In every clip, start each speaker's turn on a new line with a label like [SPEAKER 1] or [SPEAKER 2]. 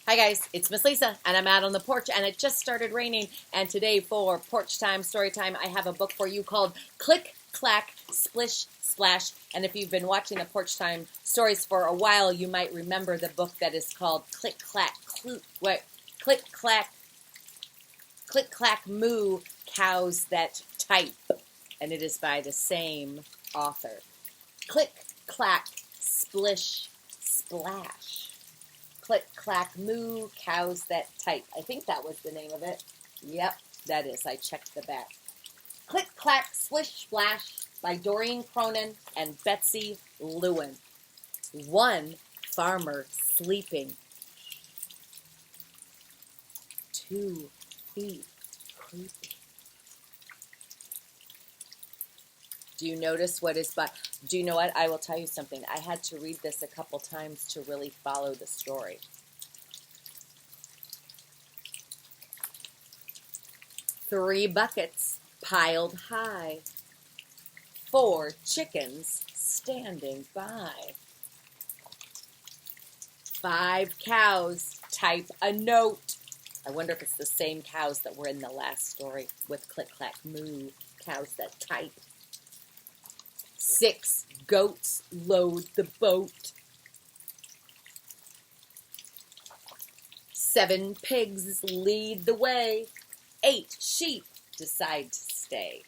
[SPEAKER 1] Hi guys, it's Miss Lisa, and I'm out on the porch, and it just started raining, and today for Porch Time, Story Time, I have a book for you called Click, Clack, Splish, Splash, and if you've been watching the Porch Time stories for a while, you might remember the book that is called Click, Clack, Click, Clack, Moo, Cows That Type, and it is by the same author. Click, Clack, Splish, Splash. Click, clack, moo, cows that type. I think that was the name of it. Yep, that is. I checked the back. Click, clack, splish, splash by Doreen Cronin and Betsy Lewin. One farmer sleeping. 2 feet creepy. Do you notice what is by? Do you know what? I will tell you something. I had to read this a couple times to really follow the story. Three buckets piled high. 4 chickens standing by. 5 cows type a note. I wonder if it's the same cows that were in the last story with Click, Clack, Moo, cows that type. 6 goats load the boat. 7 pigs lead the way. 8 sheep decide to stay.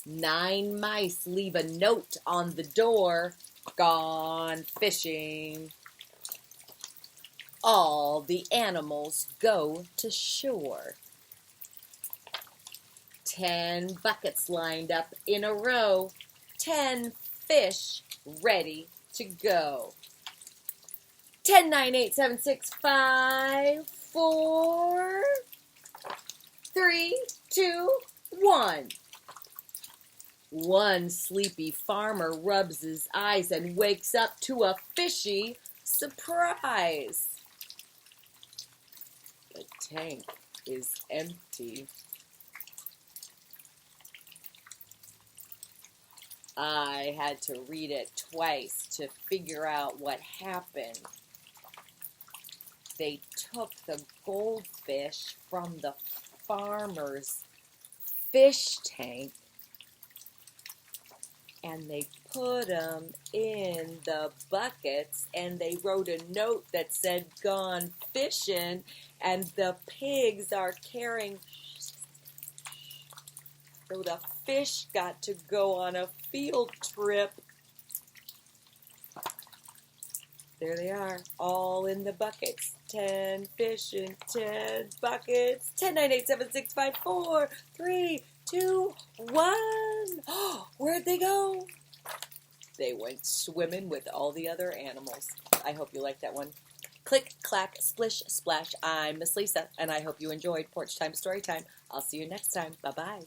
[SPEAKER 1] 9 mice leave a note on the door. Gone fishing. All the animals go to shore. 10 buckets lined up in a row. 10 fish ready to go. 10, 9, 8, 7, 6, 5, 4, 3, 2, 1. One sleepy farmer rubs his eyes and wakes up to a fishy surprise. The tank is empty. I had to read it twice to figure out what happened. They took the goldfish from the farmer's fish tank and they put them in the buckets and they wrote a note that said gone fishing, and the pigs are carrying. So the fish got to go on a field trip. There they are, all in the buckets. 10 fish in 10 buckets. 10, 9, 8, 7, 6, 5, 4, 3, 2, 1. Where'd they go? They went swimming with all the other animals. I hope you like that one. Click, clack, splish, splash. I'm Miss Lisa, and I hope you enjoyed Porch Time Story Time. I'll see you next time. Bye-bye.